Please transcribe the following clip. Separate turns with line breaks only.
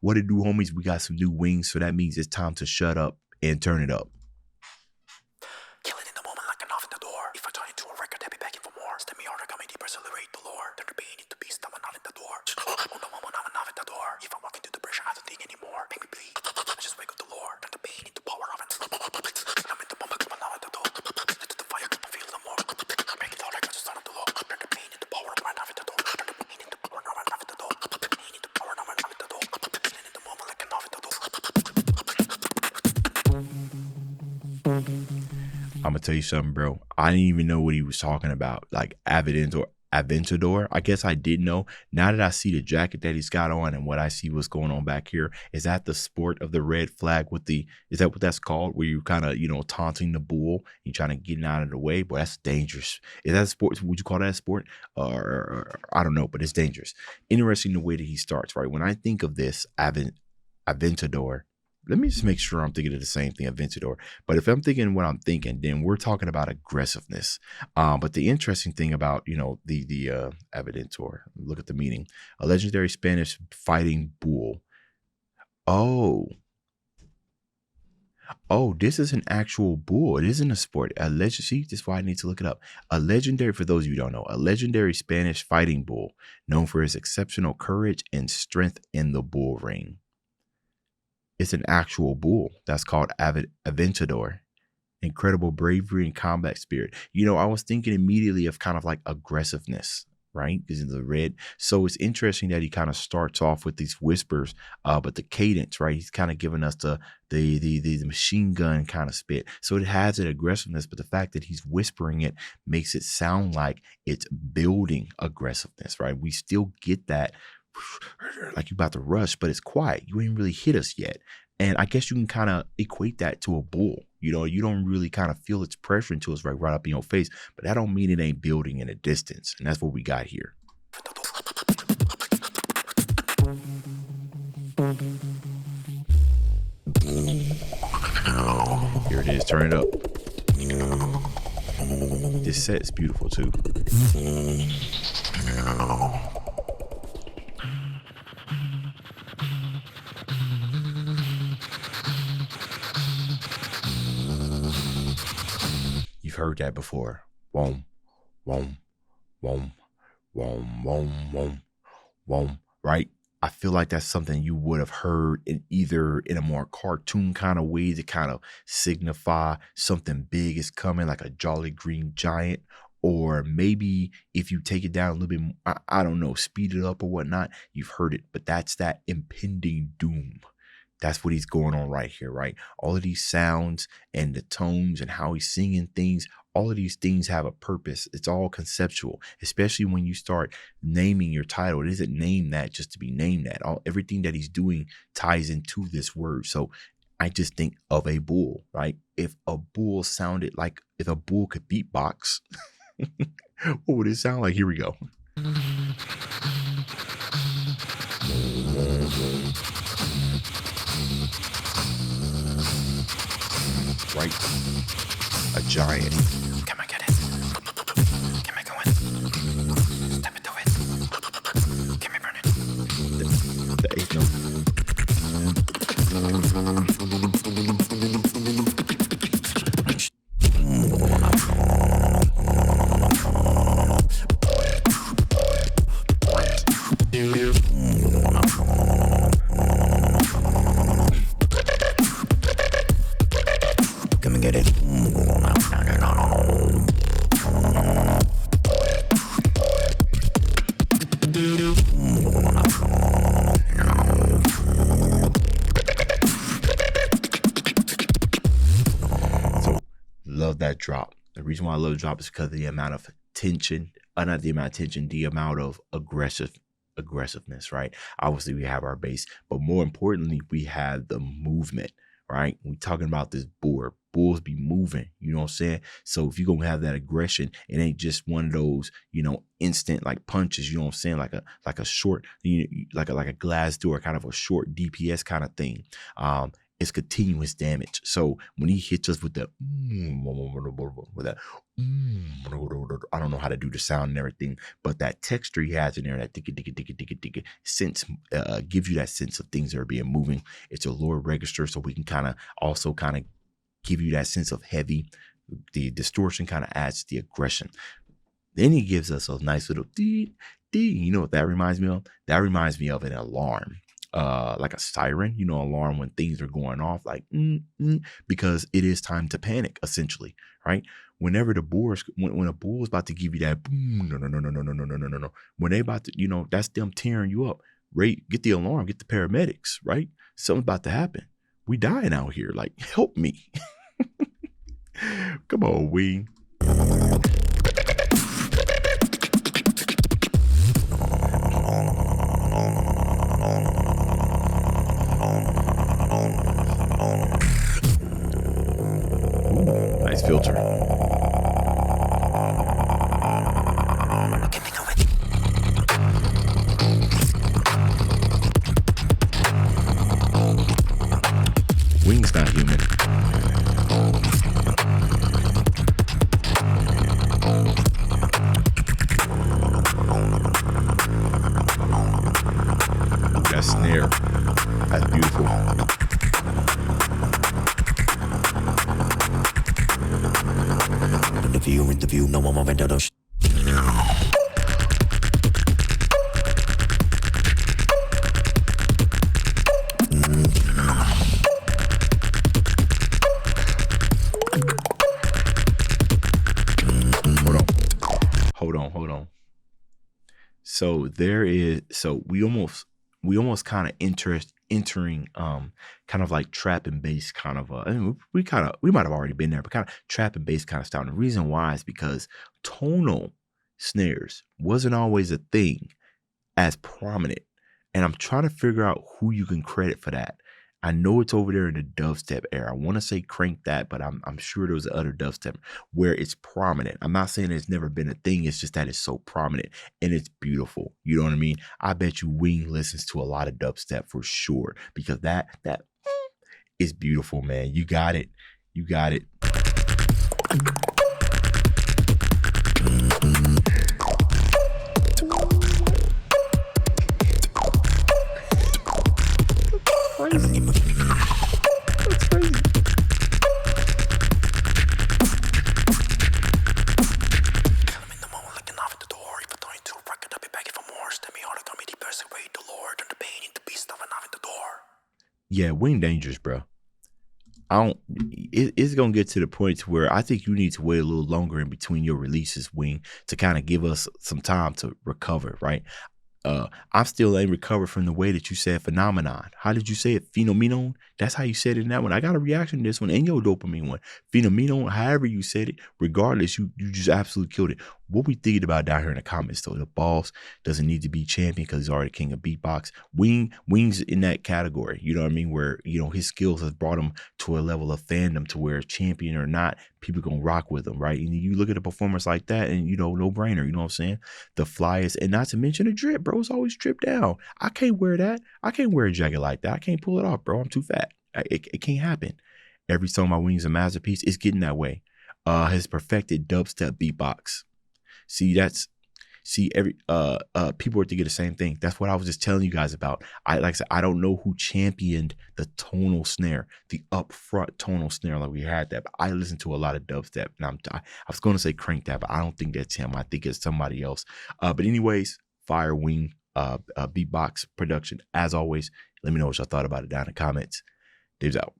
What it do, homies? We got some new wings, so that means it's time to shut up and turn it up.
Killing in the moment like an Aventador. If I turn into a record, I'll be begging for more. Step me harder, coming deeper, accelerate the lore. Turn the pain into beast, I'm an Aventador. On the moment, I'm an Aventador. If I'm walking through the pressure, I don't think anymore. Make me bleed. I just wake up the lore. Turn the pain into power of it. I'm in the moment, I'm an Aventador. Into the fire, I feel the more. Make it all like I just started the law. Turn the pain into power of an Aventador. Turn the pain into power of an Aventador. Pain into power of an Aventador. Killing in the moment like an Aventador.
I'm gonna tell you something, bro. I didn't even know what he was talking about, like Aventador. I guess I did know. Now that I see the jacket that he's got on and what I see what's going on back here, is that the sport of the red flag with the, is that what that's called? Where you kind of, taunting the bull, you trying to get it out of the way? Boy, that's dangerous. Is that a sport? Would you call that a sport? Or I don't know, but it's dangerous. Interesting the way that he starts, right? When I think of this Aventador, let me just make sure I'm thinking of the same thing, Aventador. But if I'm thinking what I'm thinking, then we're talking about aggressiveness. But the interesting thing about, the Aventador, look at the meaning, a legendary Spanish fighting bull. Oh, this is an actual bull. It isn't a sport. See, this is why I need to look it up. A legendary, for those of you who don't know, a legendary Spanish fighting bull known for his exceptional courage and strength in the bull ring. It's an actual bull that's called Aventador. Incredible bravery and combat spirit. I was thinking immediately of kind of like aggressiveness, right? Because of the red. So it's interesting that he kind of starts off with these whispers, but the cadence, right? He's kind of giving us the machine gun kind of spit. So it has an aggressiveness, but the fact that he's whispering it makes it sound like it's building aggressiveness, right? We still get that like you're about to rush, but it's quiet. You ain't really hit us yet. And I guess you can kind of equate that to a bull. You don't really kind of feel its pressure until it's right up in your face, but that don't mean it ain't building in a distance. And that's what we got here. Here it is. Turn it up. This set is beautiful too. You've heard that before. Wom, wom, wom, wom, wom, wom, wom, right? I feel like that's something you would have heard in a more cartoon kind of way to kind of signify something big is coming, like a Jolly Green Giant. Or maybe if you take it down a little bit, I don't know, speed it up or whatnot, you've heard it. But that's that impending doom. That's what he's going on right here, right? All of these sounds and the tones and how he's singing things, all of these things have a purpose. It's all conceptual, especially when you start naming your title. It isn't named that just to be named that. Everything that he's doing ties into this word. So I just think of a bull, right? If a bull could beatbox, what would it sound like? Here we go. Right? A giant.
Can I get it? Can I go in? Step into it. Can we burn it?
The eighth note.
Come and get it.
So love that drop. The reason why I love the drop is because of the amount of tension, not the amount of tension, the amount of aggressiveness, right? Obviously we have our bass, but more importantly, we have the movement, right? We're talking about this bull. Bulls be moving, you know what I'm saying? So if you're gonna have that aggression, it ain't just one of those, instant like punches, you know what I'm saying? Like a short, like a glass door, kind of a short DPS kind of thing. it's continuous damage. So when he hits us with that, I don't know how to do the sound and everything, but that texture he has in there, that sense, gives you that sense of things that are being moving. It's a lower register, so we can kind of give you that sense of heavy. The distortion kind of adds to the aggression. Then he gives us a nice little dee. You know what that reminds me of? That reminds me of an alarm, like a siren, alarm when things are going off, like because it is time to panic, essentially, right? Whenever when a bull is about to give you that boom, no, when they about to, that's them tearing you up. Right? Get the alarm, get the paramedics, right? Something's about to happen. We dying out here. Like, help me. Come on, Wing. Ooh, nice filter. Wing's not human. That snare, that's beautiful.
In the view, no more Aventador.
Hold on. So we almost kind of entering kind of like trap and bass kind of we might have already been there, but kind of trap and bass kind of style. And the reason why is because tonal snares wasn't always a thing as prominent, and I'm trying to figure out who you can credit for that. I know it's over there in the dubstep era. I want to say Crank That, but I'm sure there was other dubstep where it's prominent. I'm not saying it's never been a thing. It's just that it's so prominent and it's beautiful. You know what I mean? I bet you Wing listens to a lot of dubstep for sure, because that is beautiful, man. You got it. You got it. Crazy. That's crazy.
Kill him in the moment like an Aventador. If I turn into a record, I'll be begging for more. Stem me harder, comedy, persuade the Lord. Turn the pain into beast of an Aventador.
Yeah, Wing dangerous, bro. It's gonna get to the point where I think you need to wait a little longer in between your releases, Wing, to kind of give us some time to recover, right? I'm still ain't recovered from the way that you said phenomenon. How did you say it? Phenomenon? That's how you said it in that one. I got a reaction to this one and your dopamine one. Phenomenon, however you said it, regardless, you just absolutely killed it. What we thinking about down here in the comments, though, the boss doesn't need to be champion because he's already king of beatbox. Wing's in that category, you know what I mean? Where, his skills has brought him to a level of fandom to where champion or not, people gonna rock with him, right? And you look at a performance like that and, no brainer, you know what I'm saying? The flyest, and not to mention the drip, bro. It's always dripped down. I can't wear that. I can't wear a jacket like that. I can't pull it off, bro. I'm too fat. It can't happen. Every song my Wing's a masterpiece. It's getting that way. His perfected dubstep beatbox. Every people are thinking the same thing. That's what I was just telling you guys about. Like I said, I don't know who championed the tonal snare, the upfront tonal snare like we had that. But I listen to a lot of dubstep, and I was going to say Crank That, but I don't think that's him. I think it's somebody else. But anyways, fire Wing beatbox production. As always, let me know what y'all thought about it down in the comments. Dave's out.